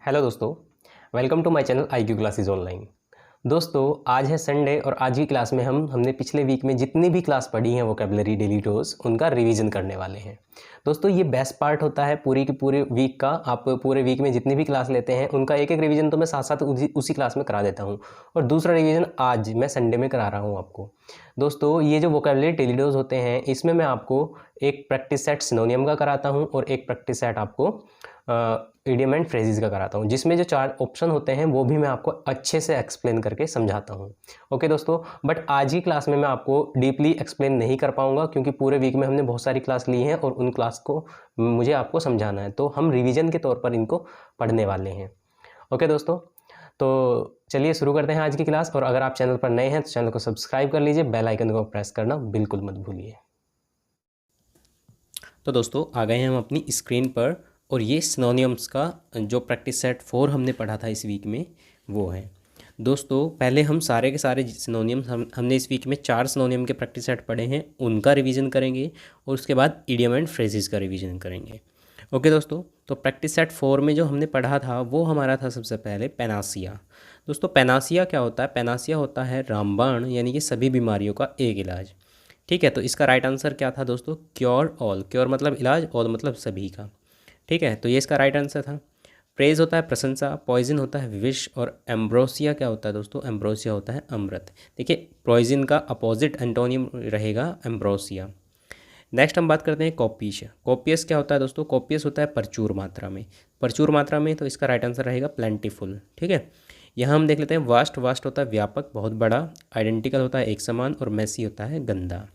Hello दोस्तों, welcome to my channel IQ classes online. दोस्तों, आज है संडे और आज की क्लास में हमने पिछले वीक में जितनी भी क्लास पढ़ी हैं वोकेबलरी डेली डोज उनका रिवीजन करने वाले हैं। दोस्तों, ये बेस्ट पार्ट होता है पूरी की पूरे वीक का। आप पूरे वीक में जितनी भी क्लास लेते हैं उनका एक एक रिवीजन तो मैं साथ साथ उसी क्लास में करा देता हूँ और दूसरा रिवीजन आज मैं संडे में करा रहा हूँ आपको। दोस्तों, ये जो वोकेबलरी डेली डोज होते हैं इसमें मैं आपको एक प्रैक्टिस सेट सिनोनियम का कराता हूँ और एक प्रैक्टिस सेट आपको इडियम एंड फ्रेजेस का कराता हूँ, जिसमें जो 4 ऑप्शन होते हैं वो भी मैं आपको अच्छे से एक्सप्लेन करके समझाता हूँ। ओके दोस्तों, बट आज की क्लास में मैं आपको डीपली एक्सप्लेन नहीं कर पाऊँगा क्योंकि पूरे वीक में हमने बहुत सारी क्लास ली हैं और उन क्लास को मुझे आपको समझाना है, तो हम रिवीजन के तौर पर इनको पढ़ने वाले हैं। ओके दोस्तों, तो चलिए शुरू करते हैं आज की क्लास। और अगर आप चैनल पर नए हैं तो चैनल को सब्सक्राइब कर लीजिए, बेल आइकन को प्रेस करना बिल्कुल मत भूलिए। तो दोस्तों, आ गए हैं हम अपनी स्क्रीन पर और ये सिनोनियम्स का जो प्रैक्टिस सेट 4 हमने पढ़ा था इस वीक में वो है। दोस्तों, पहले हम सारे के सारे सिनोनियम्स हमने इस वीक में 4 सिनोनियम के प्रैक्टिस सेट पढ़े हैं, उनका रिवीजन करेंगे और उसके बाद इडियम एंड फ्रेजेस का रिवीजन करेंगे। ओके दोस्तों, तो प्रैक्टिस सेट 4 में जो हमने पढ़ा था वो हमारा था सबसे पहले पेनासिया। दोस्तों, पेनासिया क्या होता है? पेनासिया होता है रामबाण, यानी कि सभी बीमारियों का एक इलाज। ठीक है, तो इसका राइट आंसर क्या था दोस्तों? Cure all. क्योर मतलब इलाज, ऑल मतलब सभी का। ठीक है, तो ये इसका राइट आंसर था। प्रेज होता है प्रशंसा, पॉइजन होता है विष और एम्ब्रोसिया क्या होता है दोस्तों? एम्ब्रोसिया होता है अमृत। देखिए, पॉइजन का अपोजिट एंटोनियम रहेगा एम्ब्रोसिया। नेक्स्ट हम बात करते हैं कॉपियस। कॉपियस क्या होता है दोस्तों? कॉपियस होता है प्रचुर मात्रा में। प्रचुर मात्रा में, तो इसका राइट आंसर रहेगा प्लेंटीफुल। ठीक है, यहाँ हम देख लेते हैं वास्ट। वास्ट होता है व्यापक, बहुत बड़ा। आइडेंटिकल होता है एक समान और मेसी होता है गंदा।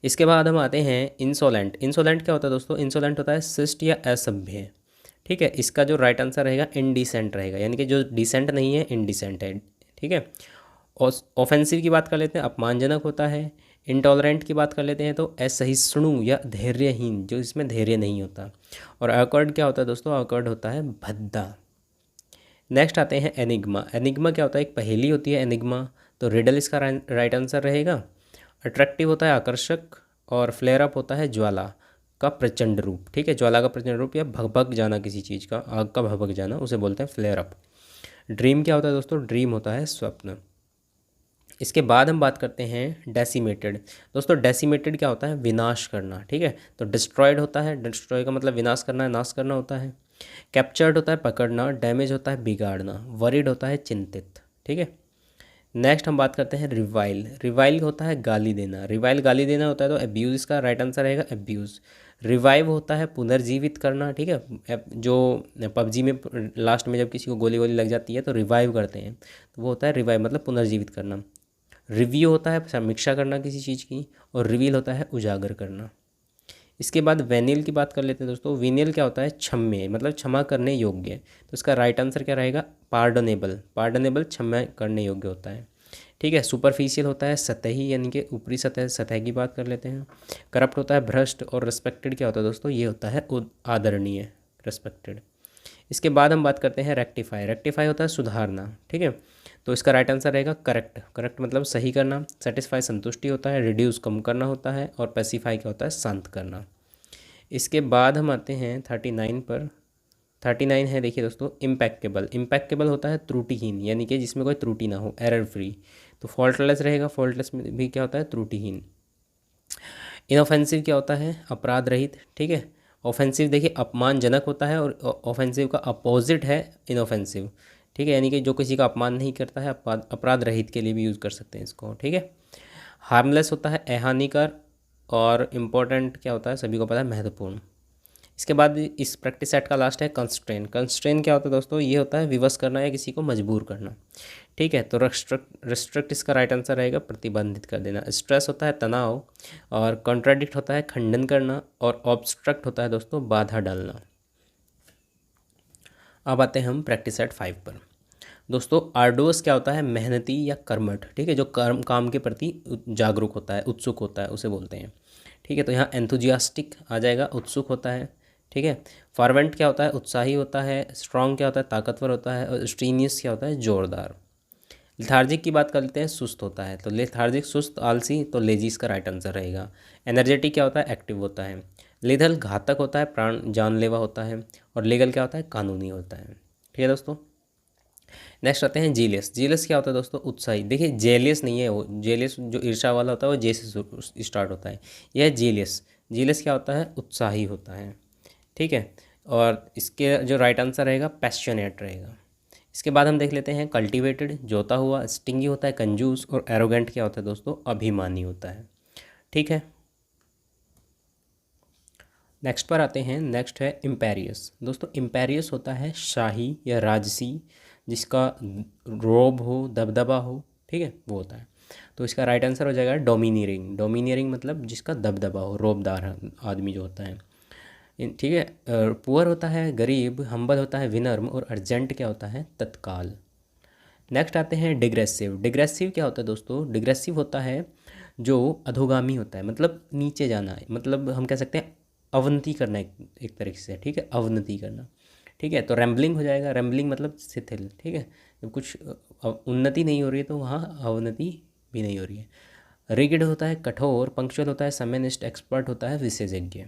इसके बाद हम आते हैं इंसोलेंट। इंसोलेंट क्या होता है दोस्तों? इंसोलेंट होता है शिष्ट या असभ्य। ठीक है, इसका जो राइट आंसर रहेगा इनडिसेंट रहेगा, यानी कि जो डिसेंट नहीं है इनडिसेंट है। ठीक है, ऑफेंसिव की बात कर लेते हैं, अपमानजनक होता है। इंटॉलरेंट की बात कर लेते हैं तो असहिष्णु या धैर्यहीन, जो इसमें धैर्य नहीं होता। और ऑकवर्ड क्या होता है दोस्तों? ऑकवर्ड होता है भद्दा। नेक्स्ट आते हैं एनिग्मा। एनिग्मा क्या होता है? एक पहेली होती है एनिग्मा, तो रिडल इसका राइट आंसर रहेगा। अट्रैक्टिव होता है आकर्षक और फ्लेयर अप होता है ज्वाला का प्रचंड रूप। ठीक है, ज्वाला का प्रचंड रूप या भगभग जाना, किसी चीज़ का आग का भगभग जाना, उसे बोलते हैं फ्लेयर अप। ड्रीम क्या होता है दोस्तों? ड्रीम होता है स्वप्न। इसके बाद हम बात करते हैं डेसिमेटेड। दोस्तों, डेसिमेटेड क्या होता है? विनाश करना। ठीक है, तो डिस्ट्रॉयड होता है, डिस्ट्रॉय का मतलब विनाश करना, नाश करना होता है। कैप्चर्ड होता है पकड़ना, डैमेज होता है बिगाड़ना, वरीड होता है चिंतित। ठीक है, नेक्स्ट हम बात करते हैं रिवाइल। रिवाइल होता है गाली देना। रिवाइल गाली देना होता है, तो अब्यूज़ इसका राइट आंसर रहेगा अब्यूज़। रिवाइव होता है पुनर्जीवित करना। ठीक है, जो पबजी में लास्ट में जब किसी को गोली वोली लग जाती है तो रिवाइव करते हैं, तो वो होता है रिवाइव मतलब पुनर्जीवित करना। रिव्यू होता है समीक्षा करना किसी चीज़ की और रिवील होता है उजागर करना। इसके बाद वेनिल की बात कर लेते हैं दोस्तों। वेनिल क्या होता है? क्षम्य मतलब क्षमा करने योग्य, तो इसका राइट आंसर क्या रहेगा? पार्डनेबल। पार्डनेबल क्षमा करने योग्य होता है। ठीक है, सुपरफिशियल होता है सतही, यानी कि ऊपरी सतह, सतह की बात कर लेते हैं। करप्ट होता है भ्रष्ट और रिस्पेक्टेड क्या होता है दोस्तों? ये होता है आदरणीय, रिस्पेक्टेड। इसके बाद हम बात करते हैं रेक्टिफाई। रेक्टिफाई होता है सुधारना। ठीक है, तो इसका राइट आंसर रहेगा करेक्ट। करेक्ट मतलब सही करना। सेटिस्फाई संतुष्टि होता है। रिड्यूस कम करना होता है और पेसिफाई क्या होता है? शांत करना। इसके बाद हम आते हैं 39 पर। 39 है, देखिए दोस्तों, इम्पैक्केबल। इम्पैक्केबल होता है त्रुटिहीन, यानी कि जिसमें कोई त्रुटि ना हो, एरर फ्री। तो फॉल्टलेस रहेगा, फॉल्टलेस में भी क्या होता है? त्रुटिहीन। इनऑफेंसिव क्या होता है? अपराध रहित। ठीक है, ऑफेंसिव देखिए अपमानजनक होता है और ऑफेंसिव का अपोजिट है इनऑफेंसिव। ठीक है, यानी कि जो किसी का अपमान नहीं करता है, अपराध रहित के लिए भी यूज़ कर सकते हैं इसको। ठीक है, हार्मलेस होता है अहानिकर और इम्पोर्टेंट क्या होता है? सभी को पता है महत्वपूर्ण। इसके बाद इस प्रैक्टिस सेट का लास्ट है कंस्ट्रेन। कंस्ट्रेन क्या होता है दोस्तों? ये होता है विवश करना या किसी को मजबूर करना। ठीक है, तो रिस्ट्रिक्ट इसका राइट आंसर रहेगा प्रतिबंधित कर देना। स्ट्रेस होता है तनाव और कॉन्ट्राडिक्ट होता है खंडन करना और ऑब्स्ट्रक्ट होता है दोस्तों बाधा डालना। अब आते हैं हम प्रैक्टिस सेट 5 पर। दोस्तों, आर्डुअस क्या होता है? मेहनती या कर्मठ। ठीक है, जो काम के प्रति जागरूक होता है, उत्सुक होता है, उसे बोलते हैं। ठीक है, तो यहाँ एंथुजियास्टिक आ जाएगा, उत्सुक होता है। ठीक है, फॉर्वेंट क्या होता है? उत्साही होता है। स्ट्रॉन्ग क्या होता है? ताकतवर होता है। और स्ट्रीनियस क्या होता है? जोरदार। लेथार्जिक की बात करते हैं, सुस्त होता है, तो लेथार्जिक सुस्त, आलसी, तो लेजी इसका राइट आंसर रहेगा। एनर्जेटिक क्या होता है? एक्टिव होता है। लीथल घातक होता है, प्राण जानलेवा होता है, और लीगल क्या होता है, कानूनी होता है। ठीक है दोस्तों। नेक्स्ट आते हैं जीलियस। जीलियस क्या होता है दोस्तों, उत्साही। देखिए जेलियस नहीं है वो, जेलियस जो ईर्ष्या वाला होता है वो जे से स्टार्ट होता है, यह है जीलियस। जीलियस क्या होता है, उत्साही होता है। ठीक है, और इसके जो राइट आंसर रहेगा पैशनेट रहेगा। इसके बाद हम देख लेते हैं कल्टीवेटेड, जोता हुआ, स्टिंगी होता है, कंजूस, और एरोगेंट क्या होता है दोस्तों, अभिमानी होता है। ठीक है, नेक्स्ट पर आते हैं। नेक्स्ट है इम्पेरियस। दोस्तों इम्पेरियस होता है शाही या राजसी, जिसका रोब हो, दबदबा हो, ठीक है, वो होता है। तो इसका राइट आंसर हो जाएगा डोमिनियरिंग। डोमिनियरिंग मतलब जिसका दबदबा हो, रोबदार आदमी जो होता है। ठीक है, पुअर होता है गरीब, हम्बल होता है विनम्र, और अर्जेंट क्या होता है, तत्काल। नेक्स्ट आते हैं डिग्रेसिव। डिग्रेसिव क्या होता है दोस्तों, डिग्रेसिव होता है जो अधोगामी होता है, मतलब नीचे जाना है, मतलब हम कह सकते हैं अवनति करना, एक तरीके से। ठीक है, अवनति करना। ठीक है, तो रैम्बलिंग हो जाएगा। रैम्बलिंग मतलब शिथिल। ठीक है, जब कुछ उन्नति नहीं हो रही है तो वहाँ अवनति भी नहीं हो रही है। रिगिड होता है कठोर, पंक्चुअल होता है समयनिष्ठ, एक्सपर्ट होता है विशेषज्ञ।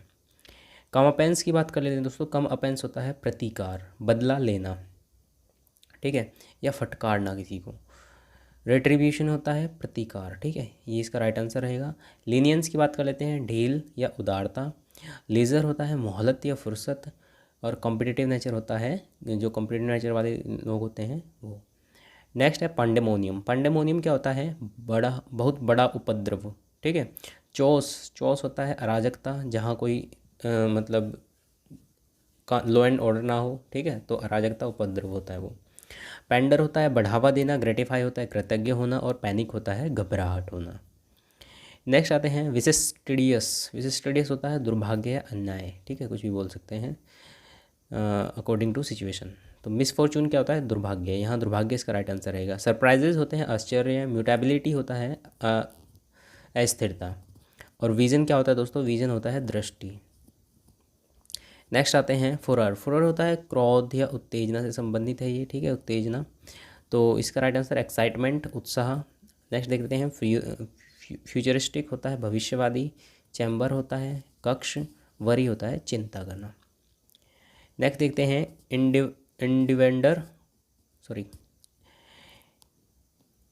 कम अपेंस की बात कर लेते हैं दोस्तों। कम अपेंस होता है प्रतिकार, बदला लेना, ठीक है, या फटकारना किसी को। रेट्रीब्यूशन होता है प्रतिकार। ठीक है, ये इसका राइट आंसर रहेगा। लीनियंस की बात कर लेते हैं, ढील या उदारता। लेज़र होता है मोहलत या फुर्सत, और कॉम्पिटिटिव नेचर होता है, जो कॉम्पिटिटिव नेचर वाले लोग होते हैं वो। नेक्स्ट है पांडेमोनियम। पांडेमोनियम क्या होता है, बड़ा, बहुत बड़ा उपद्रव। ठीक है, चौस, चौस होता है अराजकता, जहाँ कोई मतलब का लॉ एंड ऑर्डर ना हो। ठीक है, तो अराजकता उपद्रव होता है वो। पेंडर होता है बढ़ावा देना, ग्रेटिफाई होता है कृतज्ञ होना, और पैनिक होता है घबराहट होना। नेक्स्ट आते हैं विसिस्टिडियस। विसिस्टिडियस होता है दुर्भाग्य या अन्याय। ठीक है, कुछ भी बोल सकते हैं अकॉर्डिंग टू सिचुएशन। तो मिसफॉर्चून क्या होता है, दुर्भाग्य। यहाँ दुर्भाग्य इसका राइट आंसर रहेगा। सरप्राइजेज होते हैं आश्चर्य। म्यूटेबिलिटी होता है अस्थिरता। और विजन क्या होता है दोस्तों, विजन होता है दृष्टि। नेक्स्ट आते हैं फुरर। फुरर होता है क्रोध या उत्तेजना से संबंधित है ये। ठीक है, उत्तेजना। तो इसका राइट आंसर एक्साइटमेंट, उत्साह। नेक्स्ट देख लेते हैं फ्यूचरिस्टिक होता है भविष्यवादी। चैम्बर होता है कक्ष। वरी होता है चिंता करना। नेक्स्ट देखते हैं इंडिवेंडर, सॉरी,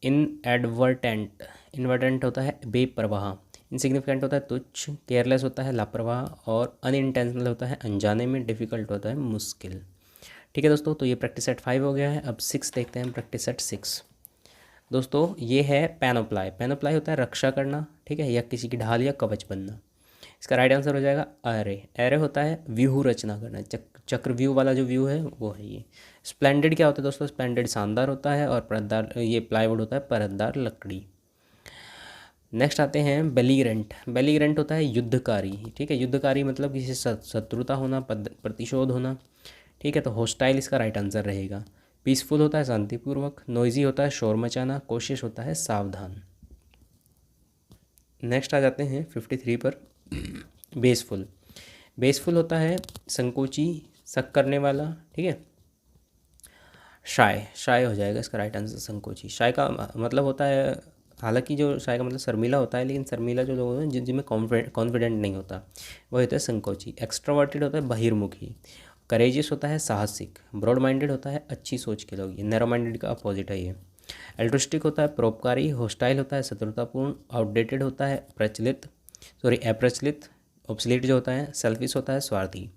इनएडवर्टेंट। इन्वर्टेंट होता है बेपरवाह। इनसिग्निफिकेंट होता है तुच्छ। केयरलेस होता है लापरवाह। और अनइंटेंशनल होता है अनजाने में। डिफ़िकल्ट होता है मुश्किल। ठीक है दोस्तों, तो ये प्रैक्टिस सेट 5 हो गया है। अब 6 देखते हैं, प्रैक्टिस सेट 6। दोस्तों ये है पैनोप्लाई। पैनोप्लाई होता है रक्षा करना। ठीक है, या किसी की ढाल या कवच बनना। इसका राइट आंसर हो जाएगा एरे। एरे होता है व्यूह रचना करना, चक्रव्यूह वाला जो व्यू है वो है ये। स्प्लेंडेड क्या होता है दोस्तों, स्प्लेंडेड शानदार होता है, और परतदार, ये प्लाईवुड होता है परतदार लकड़ी। नेक्स्ट आते हैं बेलीग्रेंट। बेलीग्रेंट होता है युद्धकारी। ठीक है, युद्धकारी मतलब किसी से शत्रुता होना, प्रतिशोध होना। ठीक है, तो हॉस्टाइल इसका राइट आंसर रहेगा। पीसफुल होता है शांतिपूर्वक। नॉइजी होता है शोर मचाना। कोशिश होता है सावधान। नेक्स्ट आ जाते हैं 53 पर, बेसफुल। बेसफुल होता है संकोची, शक करने वाला। ठीक है, शाय, शाय हो जाएगा इसका राइट आंसर, संकोची। शाय का मतलब होता है, हालांकि जो शाय का मतलब शर्मीला होता है, लेकिन शर्मीला जो लोग हैं जिनमें कॉन्फिडेंट नहीं होता, वो होता है संकोची। एक्स्ट्रावर्टेड होता है बहिर्मुखी। करेजियस होता है साहसिक। ब्रॉड माइंडेड होता है अच्छी सोच के लोग, ये नैरो माइंडेड का अपोजिट है ये। एल्ट्रिस्टिक होता है परोपकारी। हॉस्टाइल होता है शत्रुतापूर्ण। आउटडेटेड होता है अप्रचलित। ऑब्सलीट जो होता है सेल्फिश होता है स्वार्थी।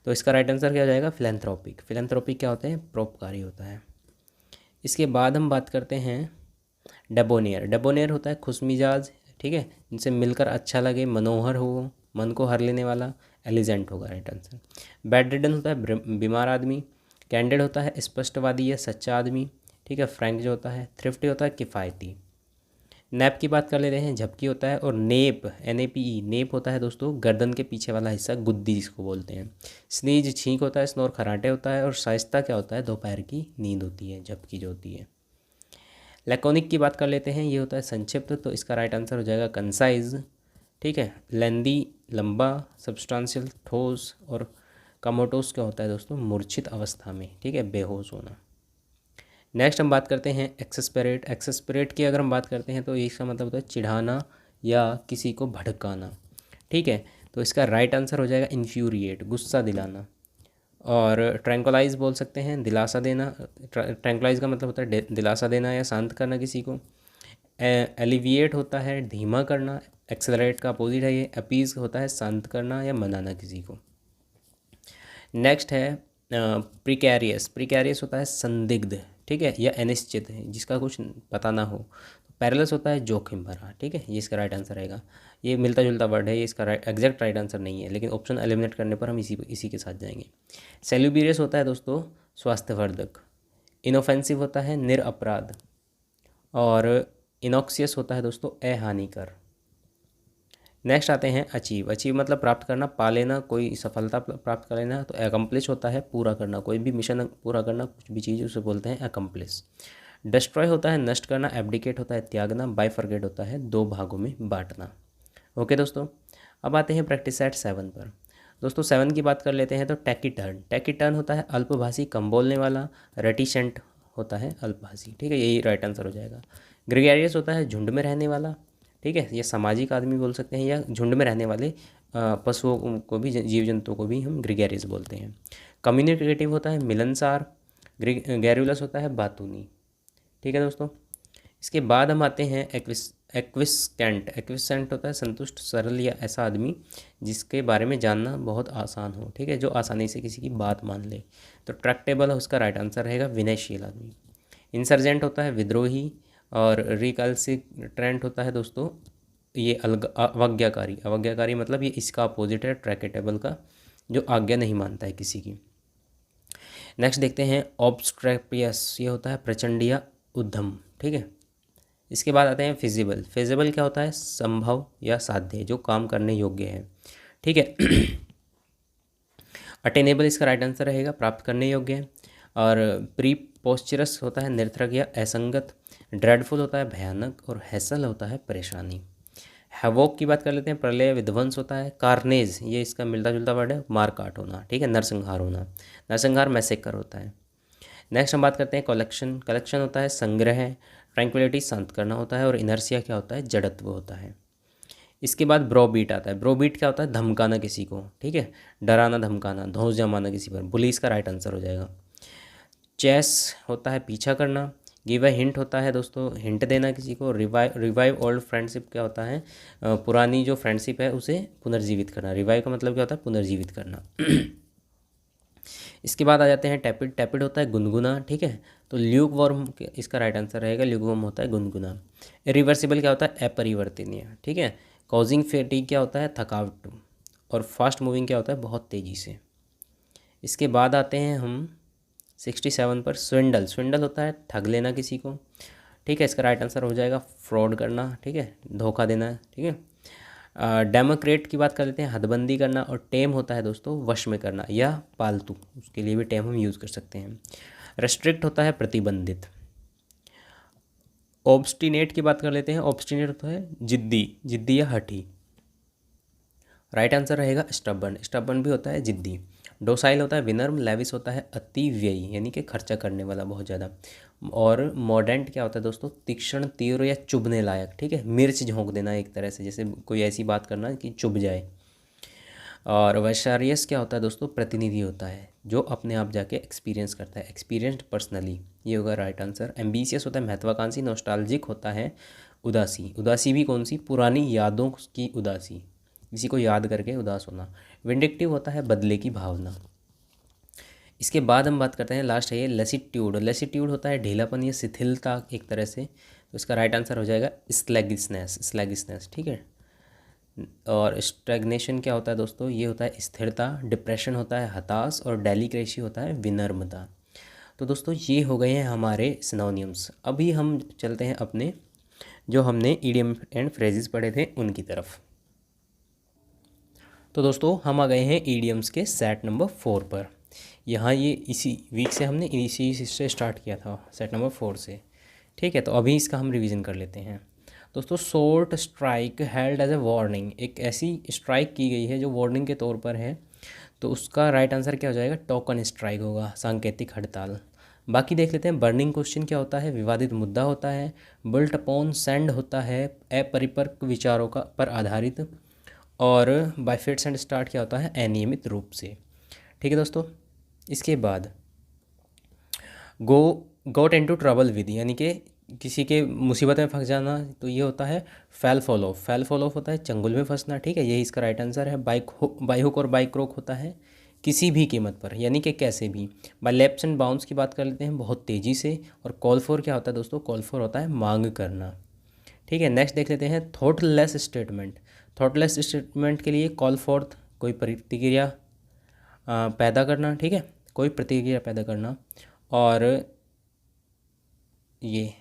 तो इसका राइट आंसर क्या हो जाएगा, फिलैंथ्रोपिक। फिलैंथ्रोपिक क्या होते हैं, परोपकारी होता है। इसके बाद हम बात करते हैं डेबोनियर। डेबोनियर होता है खुशमिजाज। ठीक है, जिनसे मिलकर अच्छा लगे, मनोहर हो, मन को हर लेने वाला। एलिजेंट होगा राइट आंसर। बेड रिडन होता है बीमार आदमी। कैंडिड होता है स्पष्टवादी या सच्चा आदमी। ठीक है, फ्रैंक जो होता है, थ्रिफ्टी होता है किफ़ायती। नैप की बात कर लेते हैं, झपकी होता है। और नेप, NAPE, नेप होता है दोस्तों गर्दन के पीछे वाला हिस्सा, गुद्दी जिसको बोलते हैं। स्नीज छींक होता है। स्नोर खराटे होता है। और शाइस्ता क्या होता है, दोपहर की नींद होती है, झपकी जो होती है। लैकोनिक की बात कर लेते हैं, ये होता है संक्षिप्त। तो इसका राइट आंसर हो जाएगा कंसाइज। ठीक है, लेंदी लंबा, सब्सटेंशियल ठोस। और कमोटोस क्या होता है दोस्तों, मूर्छित अवस्था में। ठीक है, बेहोश होना। नेक्स्ट हम बात करते हैं एक्सेस्परेट। एक्सेस्परेट की अगर हम बात करते हैं तो इसका मतलब होता है चिढ़ाना या किसी को भड़काना। ठीक है, तो इसका राइट आंसर हो जाएगा इन्फ्यूरिएट, गुस्सा दिलाना। और ट्रैंकुलाइज बोल सकते हैं, दिलासा देना। ट्रैंकुलाइज का मतलब होता है दिलासा देना या शांत करना किसी को। एलिविएट होता है धीमा करना, एक्सेलरेट का अपोजिट है ये। अपीज होता है शांत करना या मनाना किसी को। नेक्स्ट है प्रिकैरियस। प्रिकैरियस होता है संदिग्ध, ठीक है, या अनिश्चित है, जिसका कुछ पता ना हो। पैरेलस होता है जोखिम भरा, ठीक है, ये इसका राइट आंसर रहेगा। ये मिलता जुलता वर्ड है, ये इसका एग्जैक्ट राइट आंसर नहीं है, लेकिन ऑप्शन एलिमिनेट करने पर हम इसी के साथ जाएंगे। सेल्यूबियस होता है दोस्तों स्वास्थ्यवर्धक। इनोफेंसिव होता है निरअपराध। और इनॉक्सियस होता है दोस्तों अहानिकर। नेक्स्ट आते हैं अचीव। अचीव मतलब प्राप्त करना, पा लेना, कोई सफलता प्राप्त कर लेना। तो एकम्प्लिश होता है पूरा करना, कोई भी मिशन पूरा करना, कुछ भी चीज़ उसे बोलते हैं एकम्प्लिश। डिस्ट्रॉय होता है नष्ट करना। एब्डिकेट होता है त्यागना। बाइफरगेट होता है दो भागों में बांटना। ओके दोस्तों, अब आते हैं प्रैक्टिस सेट 7 पर। दोस्तों 7 की बात कर लेते हैं। तो टैकीटर्न। टैकीटर्न होता है अल्पभाषी, कम बोलने वाला। रेटिसेंट होता है अल्पभाषी, ठीक है, यही राइट आंसर हो जाएगा। ग्रेगेरियस होता है झुंड में रहने वाला, ठीक है, ये सामाजिक आदमी बोल सकते हैं, या झुंड में रहने वाले पशुओं को भी, जीव जंतुओं को भी हम ग्रेगेरियस बोलते हैं। कम्युनिकेटिव होता है मिलनसार। गैरुलस होता है बातूनी, ठीक है दोस्तों। इसके बाद हम आते हैं एक्विस्केंट। एक्विस्केंट होता है संतुष्ट, सरल या ऐसा आदमी जिसके बारे में जानना बहुत आसान हो, ठीक है, जो आसानी से किसी की बात मान ले। तो ट्रैक्टेबल है उसका राइट आंसर रहेगा, विनयशील आदमी। इंसर्जेंट होता है विद्रोही। और रिकल्सिट्रेंट होता है दोस्तों ये अवज्ञाकारी। अवज्ञाकारी मतलब ये इसका अपोजिट है ट्रैकेटेबल का, जो आज्ञा नहीं मानता है किसी की। नेक्स्ट देखते हैं ऑब्स्ट्रेपियस। ये होता है प्रचंड या उद्यम, ठीक है। इसके बाद आते हैं फिजिबल। फिजिबल क्या होता है संभव या साध्य, जो काम करने योग्य है, ठीक है। अटेनेबल इसका राइट आंसर रहेगा, प्राप्त करने योग्य है। और प्रीपोस्चरस होता है निरर्थक या असंगत। ड्रेडफुल होता है भयानक। और हैसल होता है परेशानी। हैवोक की बात कर लेते हैं, प्रलय विध्वंस होता है। कार्नेज ये इसका मिलता जुलता वर्ड है, मार काट होना, ठीक है, नरसंहार होना। नरसंहार मैसेकर होता है। नेक्स्ट हम बात करते हैं कलेक्शन। कलेक्शन होता है संग्रह। ट्रैंक्विलिटी शांत करना होता है। और इनर्सिया क्या होता है जड़त्व होता है। इसके बाद ब्रोबीट आता है। ब्रोबीट क्या होता है धमकाना किसी को, ठीक है, डराना धमकाना, धौंस जमाना किसी पर। पुलिस का राइट आंसर हो जाएगा। चेस होता है पीछा करना। गिव अ हिंट होता है दोस्तों हिंट देना किसी को। रिवाइव ओल्ड फ्रेंडशिप क्या होता है पुरानी जो फ्रेंडशिप है उसे पुनर्जीवित करना। रिवाइव का मतलब क्या होता है पुनर्जीवित करना। इसके बाद आ जाते हैं टैपिड। टैपिड होता है गुनगुना, ठीक है। तो ल्यूक वार्म इसका राइट आंसर रहेगा, ल्यूक वार्म होता है गुनगुना। रिवर्सिबल क्या होता है अपरिवर्तनीय, ठीक है। कॉजिंग फैटिग क्या होता है थकावट। और फास्ट मूविंग क्या होता है बहुत तेज़ी से। इसके बाद आते हैं हम 67 पर स्विंडल। स्विंडल होता है ठग लेना किसी को, ठीक है, इसका राइट आंसर हो जाएगा फ्रॉड करना, ठीक है, धोखा देना, ठीक है। डेमोक्रेट की बात कर लेते हैं हदबंदी करना। और टेम होता है दोस्तों वश में करना या पालतू, उसके लिए भी टेम हम यूज़ कर सकते हैं। रेस्ट्रिक्ट होता है प्रतिबंधित। ऑब्स्टिनेट की बात कर लेते हैं। ऑब्स्टिनेट होता है जिद्दी, जिद्दी या हठी। राइट आंसर रहेगा स्टबर्न। स्टबर्न भी होता है जिद्दी। डोसाइल होता है विनम्र। लेविस होता है अति व्ययी यानी कि खर्चा करने वाला बहुत ज़्यादा। और मॉडेंट क्या होता है दोस्तों तीक्ष्ण तीव्र या चुभने लायक, ठीक है, मिर्च झोंक देना एक तरह से, जैसे कोई ऐसी बात करना कि चुभ जाए। और वैशारियस क्या होता है दोस्तों प्रतिनिधि होता है जो अपने आप जाके एक्सपीरियंस करता है, एक्सपीरियंस्ड पर्सनली, ये होगा राइट आंसर। एम्बिशियस होता है महत्वाकांक्षी। नॉस्टैल्जिक होता है उदासी। उदासी भी कौन सी पुरानी यादों की उदासी, किसी को याद करके उदास होना। विंडिक्टिव होता है बदले की भावना। इसके बाद हम बात करते हैं लास्ट है ये लेसिट्यूड। लेसिट्यूड होता है ढीलापन या शिथिलता एक तरह से। तो इसका राइट आंसर हो जाएगा स्लैगिसनेस, स्लैगिसनेस, ठीक है। और स्टैग्नेशन क्या होता है दोस्तों ये होता है स्थिरता। डिप्रेशन होता है हताश। और डेलिक्रेसी होता है विनम्रता। तो दोस्तों ये हो गए हैं हमारे सिनोनिम्स। अभी हम चलते हैं अपने जो हमने ईडियम एंड फ्रेजेस पढ़े थे उनकी तरफ। तो दोस्तों हम आ गए हैं ईडियम्स के सेट नंबर 4 पर। यहाँ ये इसी वीक से हमने इसी से स्टार्ट किया था सेट नंबर 4 से, ठीक है। तो अभी इसका हम रिवीजन कर लेते हैं दोस्तों। Short strike held as a warning, एक ऐसी स्ट्राइक की गई है जो वार्निंग के तौर पर है, तो उसका राइट आंसर क्या हो जाएगा टोकन स्ट्राइक होगा, सांकेतिक हड़ताल। बाकी देख लेते हैं। बर्निंग क्वेश्चन क्या होता है विवादित मुद्दा होता है। बुल्ट अपॉन सेंड होता है अपरिपक्व विचारों का पर आधारित। और बाय फिट्स एंड स्टार्ट क्या होता है, अनियमित रूप से। ठीक है दोस्तों। इसके बाद गो गोट इनटू ट्रबल विद, यानी कि किसी के मुसीबत में फंस जाना, तो ये होता है fail fall of. Fail fall of होता है चंगुल में फंसना। ठीक है, यही इसका राइट आंसर है। बाई हुक और बाई क्रोक होता है किसी भी कीमत पर, यानी कि कैसे भी। बाय लेप्स एंड बाउंस की बात कर लेते हैं, बहुत तेज़ी से। और कॉल फॉर क्या होता है दोस्तों, कॉल फॉर होता है मांग करना। ठीक है, नेक्स्ट देख लेते हैं थॉटलेस स्टेटमेंट। थॉटलेस स्टेटमेंट के लिए कॉल फॉर कोई प्रतिक्रिया पैदा करना। ठीक है, कोई प्रतिक्रिया पैदा करना। और ये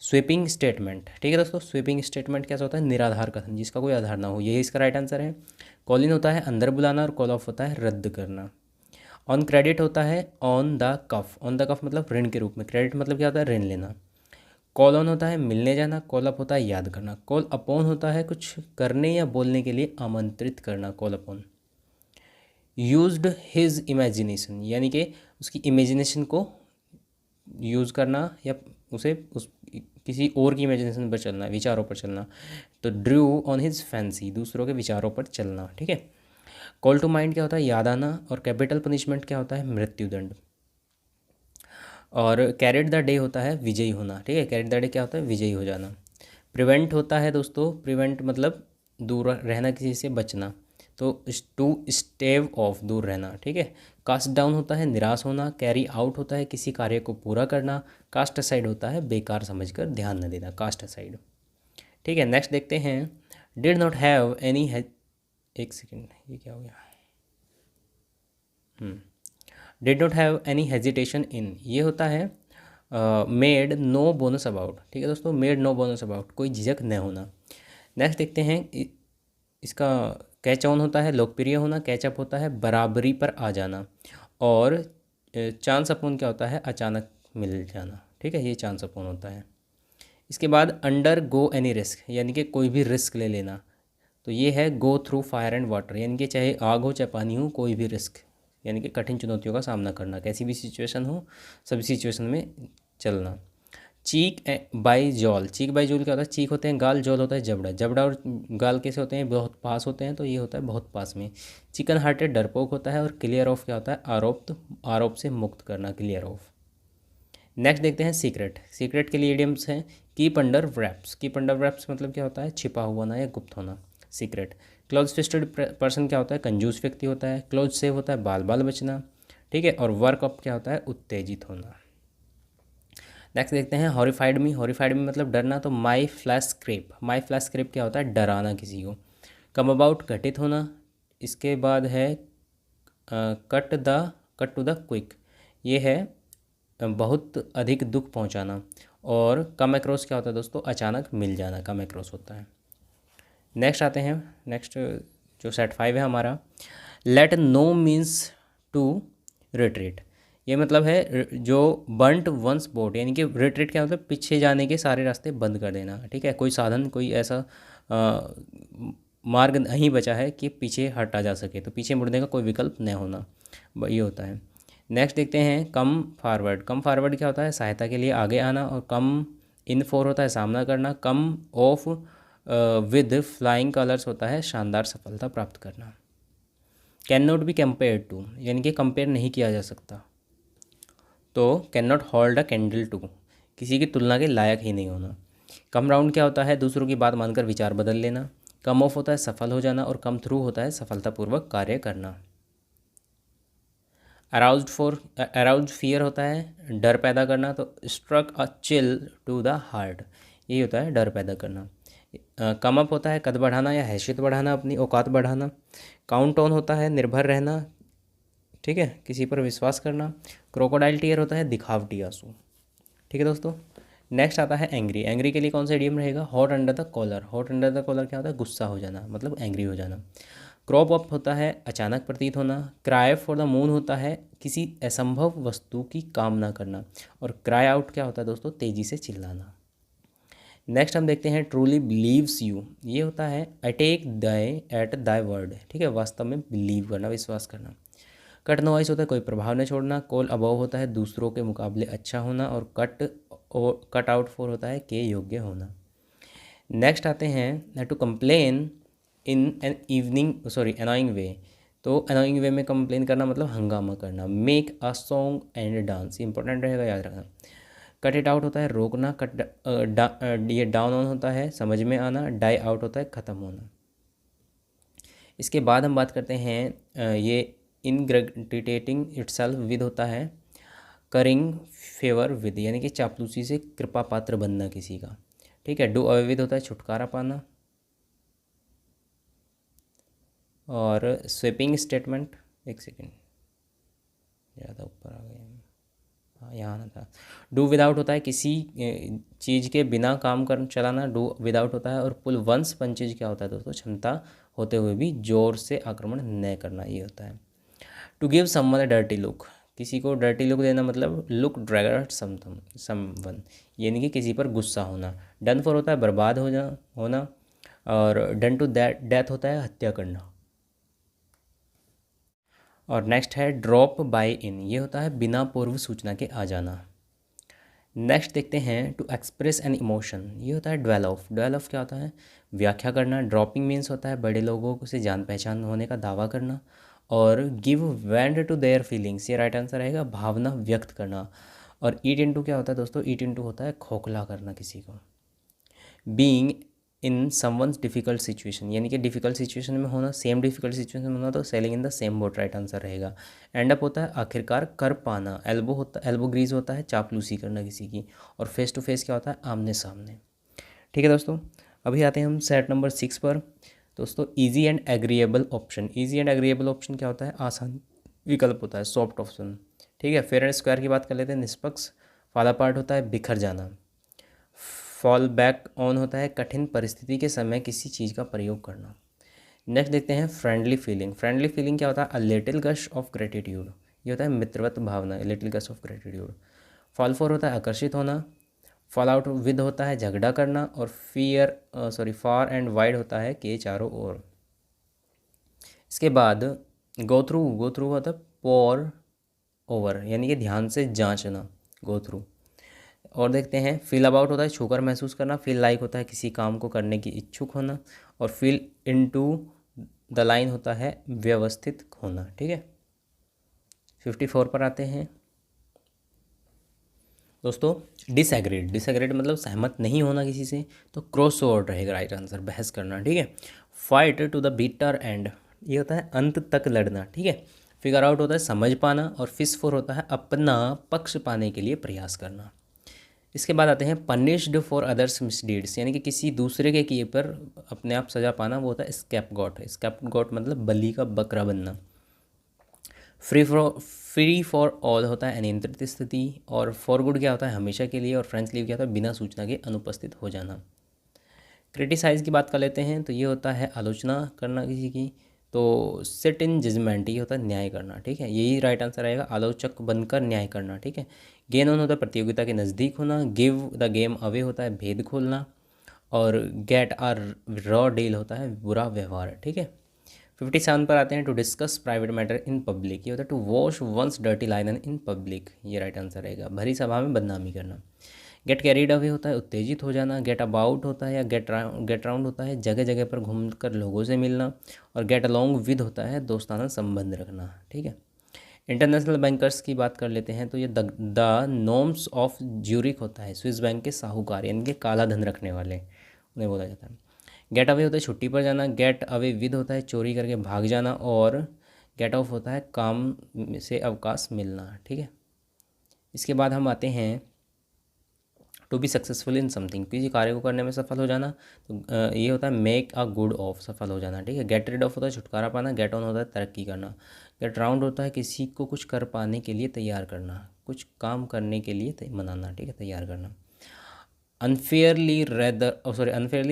स्वीपिंग स्टेटमेंट। ठीक है दोस्तों, स्वीपिंग स्टेटमेंट कैसा होता है, निराधार कथन जिसका कोई आधार ना हो, यही इसका राइट आंसर है। कॉल इन होता है अंदर बुलाना, और कॉल ऑफ होता है रद्द करना। ऑन क्रेडिट होता है on the cuff. On the cuff मतलब ऋण के रूप में, क्रेडिट मतलब क्या होता है, ऋण लेना। कॉल ऑन होता है मिलने जाना, कॉल अप होता है याद करना। कॉल अपॉन होता है कुछ करने या बोलने के लिए आमंत्रित करना, call upon. Used his imagination, यानी कि उसकी इमेजिनेशन को यूज़ करना, या उसे उस किसी और की इमेजिनेशन पर चलना, विचारों पर चलना। तो ड्रू ऑन हिज फैंसी, दूसरों के विचारों पर चलना। ठीक है, कॉल टू माइंड क्या होता है, याद आना। और कैपिटल पनिशमेंट क्या होता है, मृत्युदंड। और कैरेट द डे होता है विजयी होना। ठीक है, कैरेट द डे क्या होता है, विजयी हो जाना। प्रिवेंट होता है दोस्तों, प्रिवेंट मतलब दूर रहना, किसी से बचना। तो टू स्टेव ऑफ, दूर रहना। ठीक है, कास्ट डाउन होता है निराश होना। कैरी आउट होता है किसी कार्य को पूरा करना। कास्ट असाइड होता है बेकार समझकर ध्यान न देना, कास्ट असाइड। ठीक है, नेक्स्ट देखते हैं डिड नॉट हैव एनी, एक सेकेंड, ये क्या हो गया, did not have any hesitation in, ये होता है मेड नो बोनस अबाउट। ठीक है दोस्तों, मेड नो बोनस अबाउट, कोई झिझक न होना। नेक्स्ट देखते हैं इसका कैच ऑन होता है लोकप्रिय होना। कैचअप होता है बराबरी पर आ जाना। और चांस अपॉन क्या होता है, अचानक मिल जाना। ठीक है, ये चांस अपॉन होता है। इसके बाद अंडर गो एनी रिस्क, यानी कि कोई भी रिस्क ले लेना। तो ये है go through fire and water, यानी कि चाहे आग हो चाहे पानी हो, कोई भी रिस्क, यानी कि कठिन चुनौतियों का सामना करना, कैसी भी सिचुएशन हो सभी सिचुएशन में चलना। चीक बाई जॉल, चीक बाई जॉल क्या होता है, चीक होते हैं गाल, जॉल होता है जबड़ा। जबड़ा और गाल कैसे होते हैं, बहुत पास होते हैं, तो ये होता है बहुत पास में। चिकन हार्टेड डरपोक होता है। और क्लियर ऑफ क्या होता है, आरोप से मुक्त करना, क्लियर ऑफ। नेक्स्ट देखते हैं सीक्रेट। सीक्रेट के लिए इडियम्स हैं keep under wraps. Keep under wraps मतलब क्या होता है, छिपा हुआ ना या गुप्त होना, सीक्रेट। क्लोज फिस्टेड पर्सन क्या होता है, कंजूस व्यक्ति होता है। क्लोज सेव होता है बाल बाल बचना। ठीक है, और वर्क अप क्या होता है, उत्तेजित होना। नेक्स्ट देखते हैं हॉरिफाइड मी। हॉरिफाइड मी मतलब डरना। तो माई फ्लैश स्क्रेप, माई फ्लैश स्क्रेप क्या होता है, डराना किसी को। कम अबाउट घटित होना। इसके बाद है कट टू द क्विक, ये है बहुत अधिक दुख पहुंचाना। और कम अक्रॉस क्या होता है दोस्तों, अचानक मिल जाना, कम अक्रॉस होता है। नेक्स्ट आते हैं, नेक्स्ट जो सेट 5 है हमारा, let no means to retreat. ये मतलब है जो बंट वंस बोट, यानी कि रिट्रीट क्या मतलब, पीछे जाने के सारे रास्ते बंद कर देना। ठीक है, कोई साधन, कोई ऐसा मार्ग नहीं बचा है कि पीछे हटा जा सके, तो पीछे मुड़ने का कोई विकल्प न होना, ये होता है। नेक्स्ट देखते हैं कम फॉरवर्ड। कम फॉरवर्ड क्या होता है, सहायता के लिए आगे आना। और कम इन फोर होता है सामना करना। Come off with flying colours होता है शानदार सफलता प्राप्त करना। Can not be compare to, यानी कि कंपेयर नहीं किया जा सकता। तो can not hold a candle to, किसी की तुलना के लायक ही नहीं होना। कम राउंड क्या होता है, दूसरों की बात मानकर विचार बदल लेना। कम ऑफ होता है सफल हो जाना। और कम थ्रू होता है सफलतापूर्वक कार्य करना। अराउज्ड फियर होता है डर पैदा करना। तो struck a chill to the heart, यही होता है डर पैदा करना। कम अप होता है कद बढ़ाना या हैसियत बढ़ाना, अपनी औकात बढ़ाना। काउंट ऑन होता है निर्भर रहना, ठीक है, किसी पर विश्वास करना। क्रोकोडाइल टीयर होता है दिखावटी आंसू। ठीक है दोस्तों, नेक्स्ट आता है एंग्री। एंग्री के लिए कौन सा इडियम रहेगा, hot under the collar. Hot under the collar क्या होता है, गुस्सा हो जाना, मतलब एंग्री हो जाना। क्रॉप अप होता है अचानक प्रतीत होना। क्राई फॉर द मून होता है किसी असंभव वस्तु की कामना करना। और क्राई आउट क्या होता है दोस्तों, तेज़ी से चिल्लाना। नेक्स्ट हम देखते हैं ट्रूली बिलीव्स यू। ये होता है I take thy at thy word, ठीक है, वास्तव में बिलीव करना, विश्वास करना। कट नॉइस होता है कोई प्रभाव न छोड़ना। कॉल अबव होता है दूसरों के मुकाबले अच्छा होना। और कट आउट फॉर होता है के योग्य होना। नेक्स्ट आते हैं to complain in an evening sorry annoying way, तो अनोइंग वे में कंप्लेन करना मतलब हंगामा करना। Make a song and dance, important रहेगा, याद रखना। कट इट आउट होता है रोकना, ये डाउन ऑन होता है समझ में आना, डाई आउट होता है ख़त्म होना। इसके बाद हम बात करते हैं ये इनग्रेटिटेटिंग इटसेल्फ विद होता है करिंग फेवर विद, यानी कि चापलूसी से कृपा पात्र बनना किसी का, ठीक है। डू अवे विद होता है छुटकारा पाना। और स्वीपिंग स्टेटमेंट, एक सेकेंड ज़्यादा ऊपर आ गया, हाँ यहाँ आना था। डू विदाउट होता है किसी चीज़ के बिना काम कर चलाना, डू विदाउट होता है। और पुल वंस पंचेज क्या होता है दोस्तों, क्षमता होते हुए भी जोर से आक्रमण न करना, ये होता है। To give someone a dirty look, किसी को डर्टी लुक देना मतलब लुक ड्रैगर एट समवन, यानी कि किसी पर गुस्सा होना। डन फॉर होता है बर्बाद होना। और डन टू डेथ होता है हत्या करना। और नेक्स्ट है ड्रॉप बाय इन, ये होता है बिना पूर्व सूचना के आ जाना। नेक्स्ट देखते हैं टू एक्सप्रेस एन इमोशन, ये होता है ड्वेल ऑफ। ड्वेल ऑफ क्या होता है, व्याख्या करना। ड्रॉपिंग मीन्स होता है बड़े लोगों से जान पहचान होने का दावा करना। और give vent to their feelings, ये राइट आंसर रहेगा, भावना व्यक्त करना। और ईट इनटू क्या होता है दोस्तों, ईट इनटू होता है खोखला करना किसी को। Being in someone's difficult situation, यानी कि डिफ़िकल्ट सिचुएशन में होना, सेम डिफ़िकल्ट सिचुएशन में होना, तो selling in the same boat right answer रहेगा। एंड अप होता है आखिरकार कर पाना। एल्बो ग्रीज होता है चापलूसी करना किसी की। और फेस टू फेस क्या होता है, आमने सामने। ठीक है दोस्तों, अभी आते हैं हम सेट नंबर 6 पर। दोस्तों easy and agreeable option, easy and agreeable option क्या होता है, आसान विकल्प होता है, सॉफ्ट ऑप्शन, ठीक है। फेयर एंड स्क्वायर की बात कर लेते हैं, निष्पक्ष। फॉल अपार्ट होता है बिखर जाना। फॉल बैक ऑन होता है कठिन परिस्थिति के समय किसी चीज़ का प्रयोग करना। नेक्स्ट देखते हैं फ्रेंडली फीलिंग। फ्रेंडली फीलिंग क्या होता है, a little gush of gratitude, ये होता है मित्रवत भावना, little gush of gratitude. Fall for होता है आकर्षित होना। फॉल आउट विद होता है झगड़ा करना। और फार एंड वाइड होता है के चारों ओर। इसके बाद गो थ्रू होता है पोर ओवर, यानी कि ध्यान से जांचना, गो थ्रू। और देखते हैं फील अबाउट होता है छूकर महसूस करना। फील लाइक होता है किसी काम को करने की इच्छुक होना। और फील इनटू द लाइन होता है व्यवस्थित होना, ठीक है। 54 पर आते हैं दोस्तों, डिसएग्रीड मतलब सहमत नहीं होना किसी से, तो क्रॉस वर्ड रहेगा राइट आंसर, बहस करना, ठीक है। Fight to the bitter end, ये होता है अंत तक लड़ना, ठीक है। फिगर आउट होता है समझ पाना। और फिश फॉर होता है अपना पक्ष पाने के लिए प्रयास करना। इसके बाद आते हैं पनिश्ड फॉर अदर्स मिसडीड्स, यानी कि किसी दूसरे के किए पर अपने आप सजा पाना, वो होता है स्कैपगॉट। स्कैपगॉट मतलब बलि का बकरा बनना। फ्री फॉर ऑल होता है अनियंत्रित स्थिति। और फॉर गुड क्या होता है हमेशा के लिए। और फ्रेंच लीव क्या होता है बिना सूचना के अनुपस्थित हो जाना। क्रिटिसाइज़ की बात कर लेते हैं, तो ये होता है आलोचना करना किसी की। तो सिट इन जजमेंट, ये होता है न्याय करना, ठीक है। यही राइट आंसर रहेगा, आलोचक बनकर न्याय करना, ठीक है। गेन ऑन होता है प्रतियोगिता के नज़दीक होना। गिव द गेम अवे होता है भेद खोलना। और गेट आर रॉ डील होता है बुरा व्यवहार, ठीक है। 57 पर आते हैं to discuss private matter in public, ये होता है to wash one's dirty linen in public, ये राइट आंसर रहेगा, भरी सभा में बदनामी करना। गेट कैरीड अवे होता है उत्तेजित हो जाना। गेट अबाउट होता है या गेट राउंड होता है जगह जगह पर घूमकर लोगों से मिलना। और गेट अलोंग विद होता है दोस्ताना संबंध रखना, ठीक है। इंटरनेशनल बैंकर्स की बात कर लेते हैं, तो ये द नॉर्म्स ऑफ ज्यूरिक होता है स्विस बैंक के साहूकार, यानी कि काला धन रखने वाले उन्हें बोला जाता है। गेट अवे होता है छुट्टी पर जाना। गेट अवे विद होता है चोरी करके भाग जाना। और गेट ऑफ होता है काम से अवकाश मिलना, ठीक है। इसके बाद हम आते हैं to be successful in something, किसी कार्य को करने में सफल हो जाना, तो ये होता है मेक अ गुड ऑफ, सफल हो जाना, ठीक है। गेट रिड ऑफ होता है छुटकारा पाना। गेट ऑन होता है तरक्की करना। गेट राउंड होता है किसी को कुछ कर पाने के लिए तैयार करना, कुछ काम करने के लिए मनाना, ठीक है, तैयार करना। Unfairly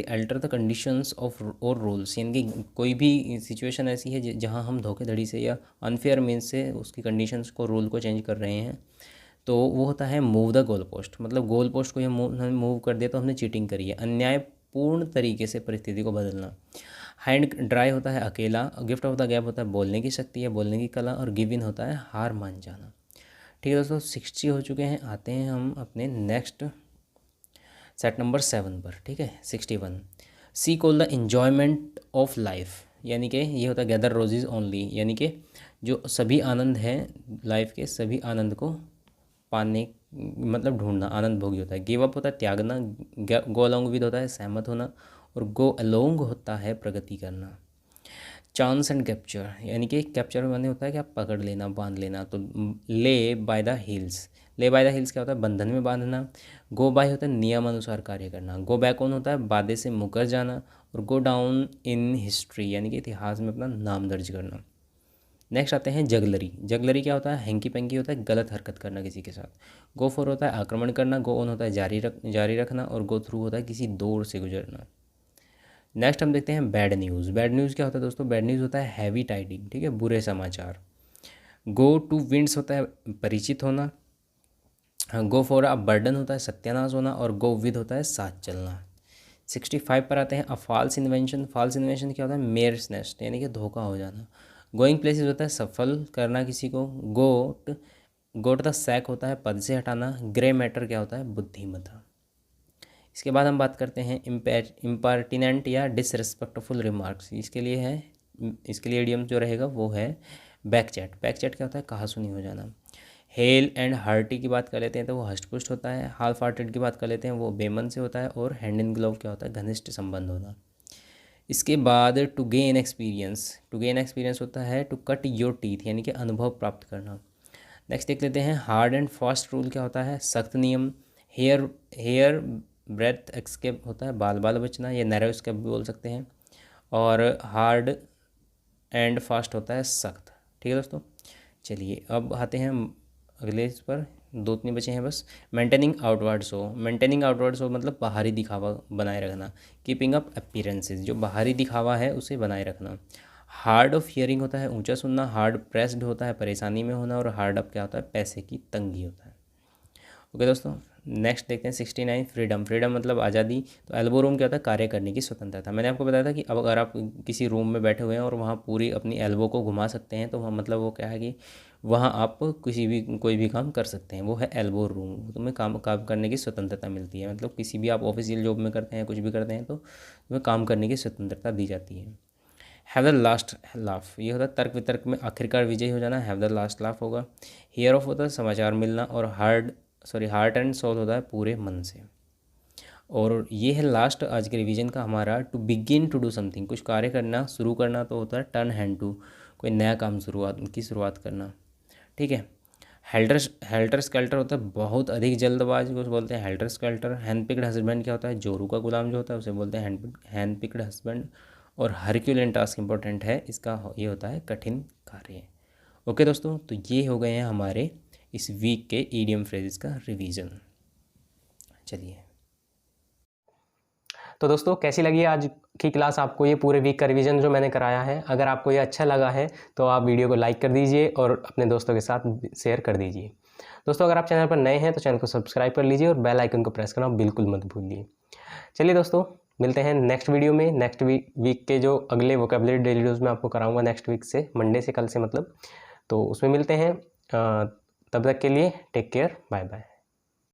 alter the conditions of और रूल्स, यानी कि कोई भी सिचुएशन ऐसी है जहां हम धोखेधड़ी से या अनफेयर मीन्स से उसकी कंडीशंस को, रूल को चेंज कर रहे हैं, तो वो होता है मूव द गोल पोस्ट, मतलब गोल पोस्ट को हमने मूव कर दिया तो हमने चीटिंग करी है। अन्यायपूर्ण तरीके से परिस्थिति को बदलना। हैंड ड्राई होता है अकेला। गिफ्ट ऑफ द गैप होता है बोलने की शक्ति या बोलने की कला। और गिव इन होता है हार मान जाना, ठीक है दोस्तों। 60 हो चुके हैं, आते हैं हम अपने नेक्स्ट सेट नंबर 7 पर, ठीक है। 61 seek all the enjoyment of life, यानी कि ये होता है गैदर रोजेज ओनली, यानी कि जो सभी आनंद हैं लाइफ के, सभी आनंद को पाने मतलब ढूंढना, आनंद भोगी होता है। गिव अप होता है त्यागना, गो अलोंग विद होता है सहमत होना, और गो अलोंग होता है प्रगति करना। चांस एंड कैप्चर, यानी कि कैप्चर माने होता है कि आप पकड़ लेना, बांध लेना। तो ले बाय द हिल्स, ले बाय द हिल्स क्या होता है, बंधन में बांधना। गो बाय होता है नियम अनुसार कार्य करना। गो बैक ऑन होता है वादे से मुकर जाना। और गो डाउन इन हिस्ट्री, यानी कि इतिहास में अपना नाम दर्ज करना। नेक्स्ट आते हैं जगलरी। जगलरी क्या होता है, हैंकी पैंकी होता है गलत हरकत करना किसी के साथ। गो फॉर होता है आक्रमण करना। गो ऑन होता है जारी रखना। और गो थ्रू होता है किसी दौर से गुजरना। नेक्स्ट हम देखते हैं बैड न्यूज़। बैड न्यूज़ क्या होता है दोस्तों, बैड न्यूज़ होता है हैवी टाइडिंग, ठीक है, बुरे समाचार। गो टू विंड्स होता है परिचित होना। गो फॉर अ बर्डन होता है सत्यानाश होना। और गो विद होता है साथ चलना। 65 पर आते हैं a false invention. False invention क्या होता है, मेयर्स नेस्ट, यानी कि धोखा हो जाना। गोइंग प्लेसेस होता है सफल करना किसी को। गोट द सैक होता है पद से हटाना। ग्रे मैटर क्या होता है बुद्धिमत्ता। इसके बाद हम बात करते हैं इम्पर्टिनेंट या डिसरिस्पेक्टफुल रिमार्क्स। इसके लिए इडियम जो रहेगा वो है बैकचैट। बैकचैट क्या होता है कहा सुनी हो जाना। हेल एंड हार्टी की बात कर लेते हैं तो वो हष्टपुष्ट होता है। हाफ हार्टेड की बात कर लेते हैं वो बेमन से होता है। और हैंड इन ग्लोव क्या होता है घनिष्ठ संबंध होना। इसके बाद to gain experience. To gain experience होता है टू कट योर टीथ, यानी कि अनुभव प्राप्त करना। नेक्स्ट देख लेते हैं हार्ड एंड फास्ट रूल क्या होता है सख्त नियम। हेयर ब्रेथ एस्केप होता है बाल बाल बचना, ये नैरो एस्केप भी बोल सकते हैं। और हार्ड एंड फास्ट होता है सख्त। ठीक है दोस्तों, चलिए अब आते हैं अगले इस पर, 2-3 बचे हैं बस। Maintaining outward show. Maintaining outward show मतलब बाहरी दिखावा बनाए रखना। कीपिंग अप अपीयरेंसेस, जो बाहरी दिखावा है उसे बनाए रखना। हार्ड ऑफ हियरिंग होता है ऊंचा सुनना। हार्ड प्रेस्ड होता है परेशानी में होना। और हार्ड अप क्या होता है पैसे की तंगी होता है। ओके दोस्तों, नेक्स्ट देखते हैं 69 फ्रीडम। फ्रीडम मतलब आज़ादी। तो एल्बो रूम क्या होता है कार्य करने की स्वतंत्रता। मैंने आपको बताया था कि अब अगर आप किसी रूम में बैठे हुए हैं और वहाँ पूरी अपनी एल्बो को घुमा सकते हैं तो वहाँ मतलब वो क्या है कि वहाँ आप कोई भी काम कर सकते हैं, वो है एल्बो रूम। तुम्हें काम करने की स्वतंत्रता मिलती है, मतलब किसी भी आप ऑफिशियल जॉब में करते हैं कुछ भी करते हैं तो तुम्हें काम करने की स्वतंत्रता दी जाती है। हैव द लास्ट लाफ, ये होता है तर्क वितर्क में आखिरकार विजयी हो जाना। हैव द लास्ट लाफ होगा। हियर ऑफ होता है समाचार मिलना। और हार्ट एंड सोल होता है पूरे मन से। और ये है लास्ट आज के रिवीजन का हमारा। To begin to do something, कुछ कार्य करना शुरू करना तो होता है टर्न हैंड टू, कोई नया काम शुरुआत करना। ठीक है। हेल्टर स्केल्टर होता है बहुत अधिक जल्दबाज को बोलते हैं helter skeletal. Hand picked husband क्या होता है जोरू का गुलाम जो होता है उसे बोलते हैं हैंड पिक्ड हस्बैंड। और हरक्यूलियन टास्क इंपॉर्टेंट है इसका, ये होता है कठिन कार्य। ओके दोस्तों, तो ये हो गए हैं हमारे इस वीक के ईडियम फ्रेजेस का रिवीजन। चलिए, तो दोस्तों कैसी लगी आज की क्लास आपको, ये पूरे वीक का रिवीजन जो मैंने कराया है। अगर आपको ये अच्छा लगा है तो आप वीडियो को लाइक कर दीजिए और अपने दोस्तों के साथ शेयर कर दीजिए। दोस्तों अगर आप चैनल पर नए हैं तो चैनल को सब्सक्राइब कर लीजिए और बेल आइकन को प्रेस करना बिल्कुल मत भूलिए। चलिए दोस्तों, मिलते हैं नेक्स्ट वीडियो में। नेक्स्ट वीक के जो अगले वोकेबलरी डेली डोज में आपको कराऊंगा नेक्स्ट वीक से, मंडे से, कल से मतलब, तो उसमें मिलते हैं। तब तक के लिए टेक केयर, बाय बाय।